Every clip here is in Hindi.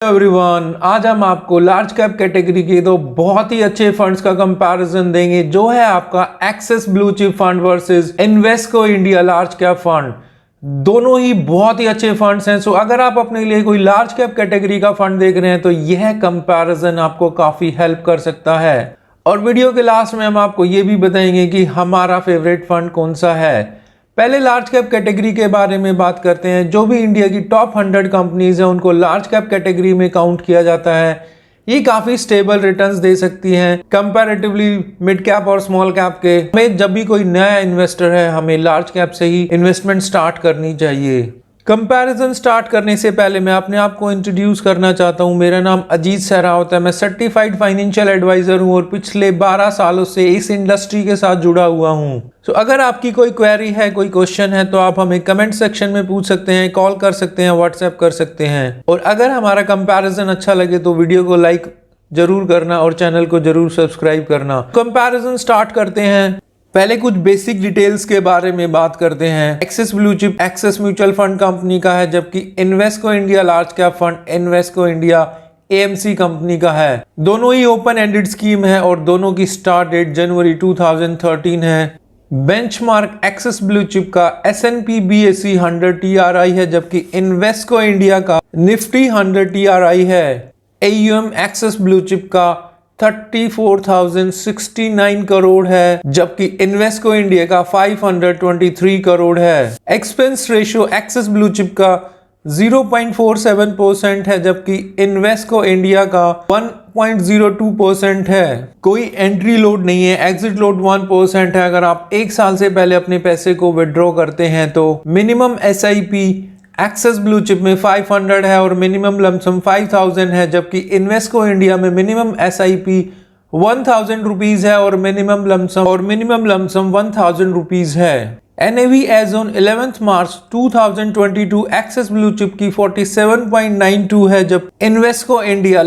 एवरीवन, आज हम आपको लार्ज कैप कैटेगरी के दो बहुत ही अच्छे फंड्स का कंपैरिजन देंगे, जो है आपका axis blue chip fund versus Invesco India large cap fund. दोनों ही बहुत ही अच्छे फंड्स हैं। सो अगर आप अपने लिए कोई लार्ज कैप कैटेगरी का फंड देख रहे हैं तो यह कंपैरिजन आपको काफी हेल्प कर सकता है। और वीडियो के लास्ट में हम आपको ये भी बताएंगे कि हमारा फेवरेट फंड कौन सा है। पहले लार्ज कैप कैटेगरी के बारे में बात करते हैं। जो भी इंडिया की टॉप 100 कंपनीज हैं उनको लार्ज कैप कैटेगरी में काउंट किया जाता है। ये काफी स्टेबल रिटर्न्स दे सकती हैं कंपैरेटिवली मिड कैप और स्मॉल कैप के। हमें जब भी कोई नया इन्वेस्टर है हमें लार्ज कैप से ही इन्वेस्टमेंट स्टार्ट करनी चाहिए। कंपैरिजन स्टार्ट करने से पहले मैं अपने आप को इंट्रोड्यूस करना चाहता हूं। मेरा नाम अजीत सहरावत है। मैं सर्टिफाइड फाइनेंशियल एडवाइजर हूं और पिछले 12 सालों से इस इंडस्ट्री के साथ जुड़ा हुआ हूं। तो अगर आपकी कोई क्वेरी है, कोई क्वेश्चन है तो आप हमें कमेंट सेक्शन में पूछ सकते हैं, कॉल कर सकते हैं, व्हाट्सएप कर सकते हैं। और अगर हमारा कंपैरिजन अच्छा लगे तो वीडियो को लाइक जरूर करना और चैनल को जरूर सब्सक्राइब करना। कंपैरिजन स्टार्ट करते हैं। पहले कुछ बेसिक डिटेल्स के बारे में बात करते हैं। Axis blue chip axis mutual fund company का है, जबकि Invesco India large cap fund Invesco India AMC company का है। दोनों ही ओपन एंडेड स्कीम है और दोनों की स्टार्ट डेट जनवरी 2013 है। बेंचमार्क एक्सिस ब्लू चिप का S&P BSE 100 TRI है, जबकि इन्वेस्को इंडिया का निफ्टी 100 TRI है। AUM एक्सिस ब्लू चिप का 34,069 करोड़ है, जबकि इन्वेस्को इंडिया का 523 करोड़ है। Expense ratio axis blue chip का 0.47% है, जबकि इन्वेस्को इंडिया का 1.02% है। कोई एंट्री लोड नहीं है, एग्जिट लोड 1% है। अगर आप 1 साल से पहले अपने पैसे को विड्रॉ करते हैं तो minimum SIP Axis blue chip में 500 है और मिनिमम लमसम 5000 है, जबकि इन्वेस्को इंडिया में मिनिमम SIP 1000 रुपीज है और मिनिमम लमसम 1000 रुपीज है। NAV as on 11 March 2022 Axis blue chip की 47.92 है, जब इन्वेस्को इंडिया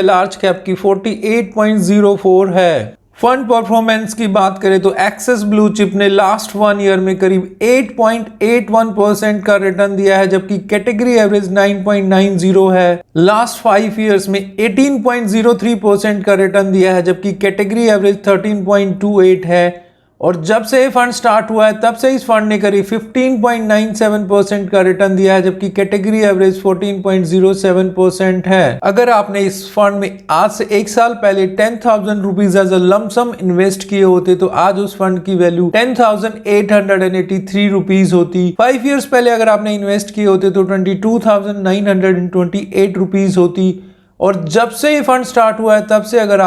लार्ज कैप की 48.04 है। फंड परफॉर्मेंस की बात करें तो एक्सिस ब्लू चिप ने लास्ट 1 ईयर में करीब 8.81% का रिटर्न दिया है, जबकि कैटेगरी एवरेज 9.90 है। लास्ट 5 ईयर्स में 18.03% का रिटर्न दिया है, जबकि कैटेगरी एवरेज 13.28 है। और जब से ये फंड स्टार्ट हुआ है तब से इस फंड ने करीब 15.97% का रिटर्न दिया है, जबकि कैटेगरी एवरेज 14.07% है। अगर आपने इस फंड में आज से 1 साल पहले 10,000 rupees as a lump sum invest किए होते तो आज उस फंड की वैल्यू 10,883 रुपीज होती। 5 ईयर्स पहले अगर आपने इन्वेस्ट किए होते तो 22,928 रुपीज होती। और जब से ये फंड स्टार्ट हुआ है तब से अगर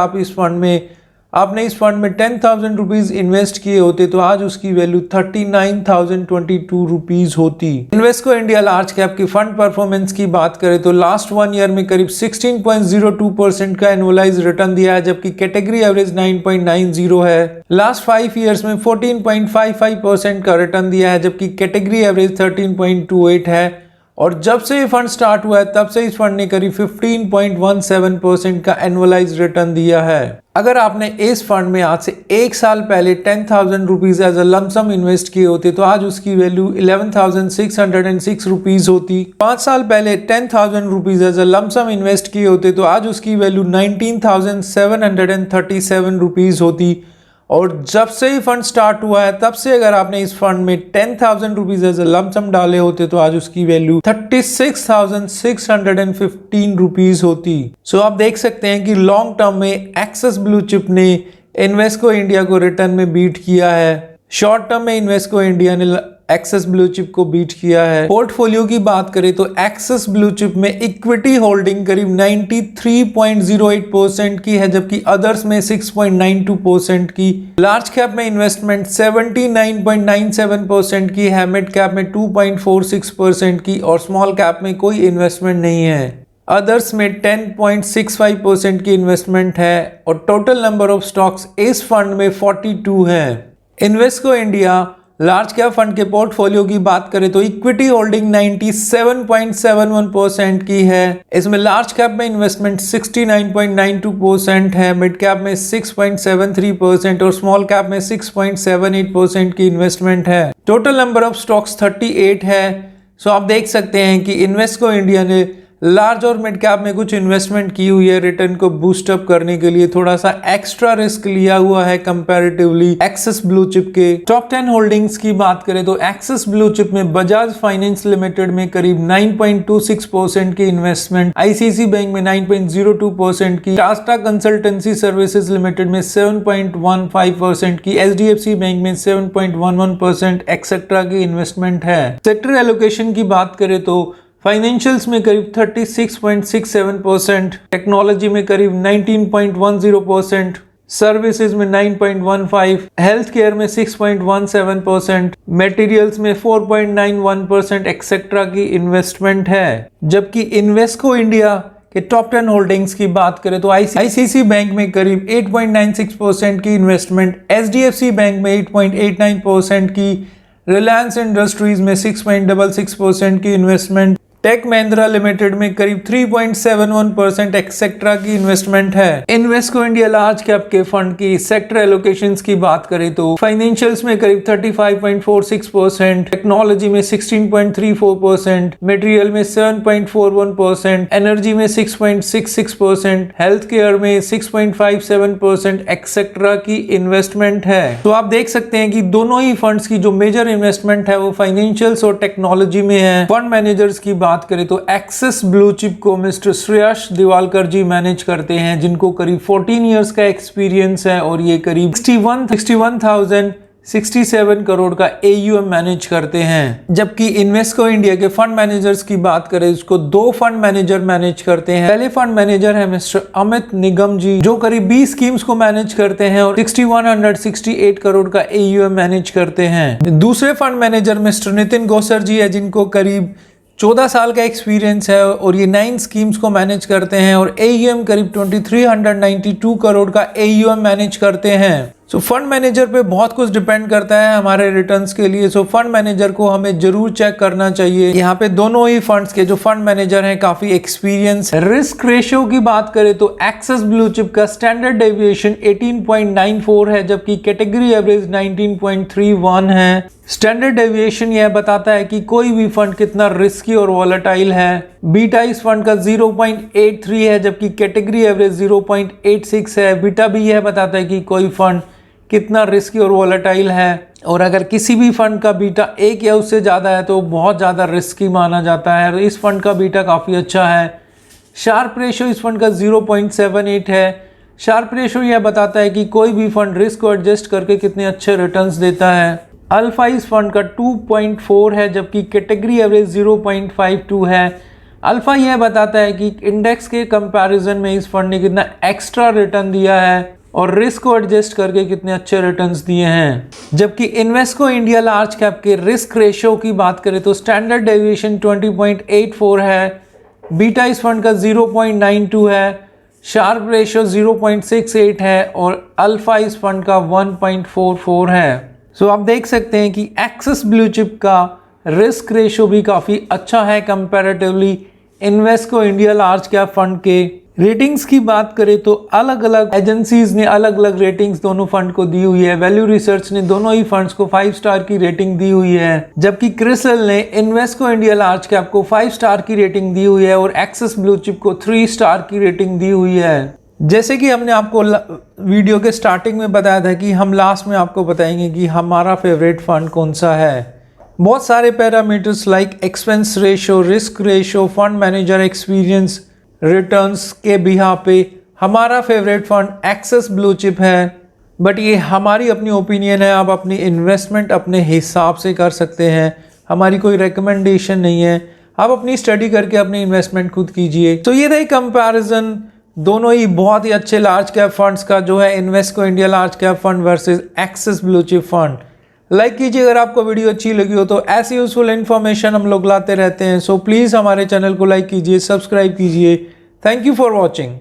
आपने इस फंड में 10,000 रुपीज इन्वेस्ट किए होते तो आज उसकी वैल्यू 39,022 रुपीज होती। इन्वेस्को इंडिया लार्ज कैप की फंड परफॉर्मेंस की बात करें तो लास्ट 1 ईयर में करीब 16.02% का एनुअलाइज रिटर्न दिया है, जबकि कैटेगरी एवरेज 9.90 है। लास्ट 5 ईयर्स में 14.55% का रिटर्न दिया है, जबकि कैटेगरी एवरेज 13.28 है। और जब से ये फंड स्टार्ट हुआ है तब से इस फंड ने करीब 15.17% का एनुअलाइज रिटर्न दिया है। अगर आपने इस फंड में आज से 1 साल पहले 10,000 rupees as a lump sum invest किए होते तो आज उसकी वैल्यू 11,606 रुपीज होती। 5 साल पहले 10,000 rupees as a lump sum invest किए होते तो आज उसकी वैल्यू 19,737 रुपीज होती। और जब से ही फंड स्टार्ट हुआ है तब से अगर आपने इस फंड में 10,000 रुपीज एज अ लमसम डाले होते तो आज उसकी वैल्यू 36,615 रुपीज होती। सो आप देख सकते हैं कि लॉन्ग टर्म में एक्सिस ब्लू चिप ने इन्वेस्को इंडिया को रिटर्न में बीट किया है। शॉर्ट टर्म में इन्वेस्को इंडिया ने एक्सिस ब्लू चिप को बीट किया है। पोर्टफोलियो की बात करें तो एक्सिस ब्लू चिप में इक्विटी होल्डिंग करीब 93.08% की है, जबकि अदर्स में 6.92% की। लार्ज कैप में इन्वेस्टमेंट 79.97% की है, मिड कैप में 2.46% की और स्मॉल कैप में कोई इन्वेस्टमेंट नहीं है। अदर्स में 10.65% की इन्वेस्टमेंट है और टोटल नंबर ऑफ स्टॉक्स इस फंड में 42 है। Invesco India large cap fund के पोर्टफोलियो की बात करें तो इक्विटी होल्डिंग 97.71% की है। इसमें लार्ज कैप में इन्वेस्टमेंट 69.92% है, मिड कैप में 6.73% और स्मॉल कैप में 6.78% की इन्वेस्टमेंट है। टोटल नंबर ऑफ स्टॉक्स 38 है। सो आप देख सकते हैं कि इन्वेस्को इंडिया ने लार्ज और मिड कैप में कुछ इन्वेस्टमेंट की हुई है रिटर्न को बूस्ट अप करने के लिए, थोड़ा सा एक्स्ट्रा रिस्क लिया हुआ है कंपैरेटिवली एक्सिस ब्लू चिप के। टॉप 10 होल्डिंग्स की बात करें तो एक्सिस ब्लू चिप में बजाज फाइनेंस लिमिटेड में करीब 9.26% की इन्वेस्टमेंट, आईसीआईसी बैंक में 9.02% की, टाटा कंसल्टेंसी सर्विसेज लिमिटेड में 7.15% की, एचडीएफसी बैंक में 7.11% एक्सेट्रा की इन्वेस्टमेंट है। सेक्टर एलोकेशन की बात करें तो फाइनेंशियल्स में करीब 36.67%, टेक्नोलॉजी में करीब 19.10%, सर्विसेज में 9.15%, हेल्थ केयर में 6.17%, मटेरियल्स में 4.91% एक्सेट्रा की इन्वेस्टमेंट है। जबकि इन्वेस्को इंडिया के टॉप 10 होल्डिंग्स की बात करें तो आईसीआईसी बैंक में करीब 8.96% की इन्वेस्टमेंट, एचडीएफसी बैंक में 8.89% की, रिलायंस इंडस्ट्रीज में 6.66% की इन्वेस्टमेंट, टेक महिंद्रा लिमिटेड में करीब 3.71% एक्सेट्रा की इन्वेस्टमेंट है। इन्वेस्को इंडिया लार्ज कैप के फंड की सेक्टर एलोकेशंस की बात करें तो फाइनेंशियल्स में करीब 35.46%, टेक्नोलॉजी में 16.34%, मटेरियल में 7.41%, एनर्जी में 6.66%, हेल्थ केयर में 6.57% एक्सेट्रा की इन्वेस्टमेंट है। तो आप देख सकते हैं कि दोनों ही फंड्स की जो मेजर इन्वेस्टमेंट है वो फाइनेंशियल्स और टेक्नोलॉजी में है। फंड मैनेजर्स की बात करें तो एक्सिस ब्लू चिप को मिस्टर श्रेयस दिवालकर जी मैनेज करते हैं, जिनको करीब 14 इयर्स का एक्सपीरियंस है और ये करीब 61,067 करोड़ का AUM मैनेज करते हैं। जबकि इन्वेस्को इंडिया के फंड मैनेजर्स की बात करें, इसको 2 फंड मैनेजर मैनेज करते हैं। पहले फंड मैनेजर है मिस्टर अमित निगम जी, जो करीब 20 स्कीम्स को मैनेज करते हैं और 6168 करोड़ का AUM मैनेज करते हैं। दूसरे फंड मैनेजर मिस्टर नितिन गौसर जी है, जिनको करीब 14 साल का एक्सपीरियंस है और ये 9 स्कीम्स को मैनेज करते हैं और AUM करीब 2392 करोड़ का AUM मैनेज करते हैं। सो फंड मैनेजर पे बहुत कुछ डिपेंड करता है हमारे रिटर्न्स के लिए। सो फंड मैनेजर को हमें जरूर चेक करना चाहिए। यहाँ पे दोनों ही फंड्स के जो फंड मैनेजर हैं काफी एक्सपीरियंस। रिस्क रेशियो की बात करें तो एक्सिस ब्लू चिप का स्टैंडर्ड डेविएशन 18.94 है, जबकि कैटेगरी एवरेज 19.31 है। स्टैंडर्ड डेविएशन यह बताता है कि कोई भी फंड कितना रिस्की और वॉलेटाइल है। बीटा इस फंड का 0.83 है, जबकि कैटेगरी एवरेज 0.86 है। बीटा भी यह बताता है कि कोई फंड कितना रिस्की और वॉलेटाइल है, और अगर किसी भी फंड का बीटा 1 या उससे ज़्यादा है तो बहुत ज़्यादा रिस्की माना जाता है। इस फंड का बीटा काफ़ी अच्छा है। शार्प रेशो इस फंड का 0.78 है। शार्प रेशो यह बताता है कि कोई भी फंड रिस्क को एडजस्ट करके कितने अच्छे रिटर्न्स देता है। अल्फा इस फंड का 2.4 है, जबकि कैटेगरी एवरेज 0.52 है। अल्फा यह बताता है कि इंडेक्स के कंपैरिजन में इस फंड ने कितना एक्स्ट्रा रिटर्न दिया है और रिस्क को एडजस्ट करके कितने अच्छे रिटर्न्स दिए हैं। जबकि इन्वेस्को इंडिया लार्ज कैप के रिस्क रेशियो की बात करें तो स्टैंडर्ड डेविएशन 20.84 है। बीटा इस फंड का 0.92 है। शार्प रेशियो 0.68 है और अल्फा इस फंड का 1.44 है। सो आप देख सकते हैं कि एक्सिस ब्लू चिप का रिस्क रेशियो भी काफ़ी अच्छा है comparatively Invesco India large cap fund के। रेटिंग्स की बात करें तो अलग अलग एजेंसीज ने अलग अलग रेटिंग्स दोनों फंड को दी हुई है। वैल्यू रिसर्च ने दोनों ही फंड्स को 5 स्टार की रेटिंग दी हुई है, जबकि क्रिसल ने इन्वेस्को इंडिया लार्ज कैप को 5 स्टार की रेटिंग दी हुई है और एक्सिस ब्लू चिप को 3 स्टार की रेटिंग दी हुई है। जैसे कि हमने आपको वीडियो के स्टार्टिंग में बताया था कि हम लास्ट में आपको बताएंगे कि हमारा फेवरेट फंड कौन सा है। बहुत सारे parameters like expense ratio, risk ratio, fund manager experience, returns के बिहा पे हमारा favourite fund axis blue chip है। बट ये हमारी अपनी ओपिनियन है, आप अपनी इन्वेस्टमेंट अपने हिसाब से कर सकते हैं, हमारी कोई रिकमेंडेशन नहीं है। आप अपनी स्टडी करके अपनी इन्वेस्टमेंट खुद कीजिए। तो ये रही कंपैरिजन दोनों ही बहुत ही अच्छे लार्ज कैप फंड्स का, जो है Invesco India large cap fund versus axis blue chip fund. Like कीजिए अगर आपको वीडियो अच्छी लगी हो तो। ऐसी यूजफुल इन्फॉर्मेशन हम लोग लाते रहते हैं, सो प्लीज़ हमारे चैनल को लाइक कीजिए, सब्सक्राइब कीजिए। Thank you for watching.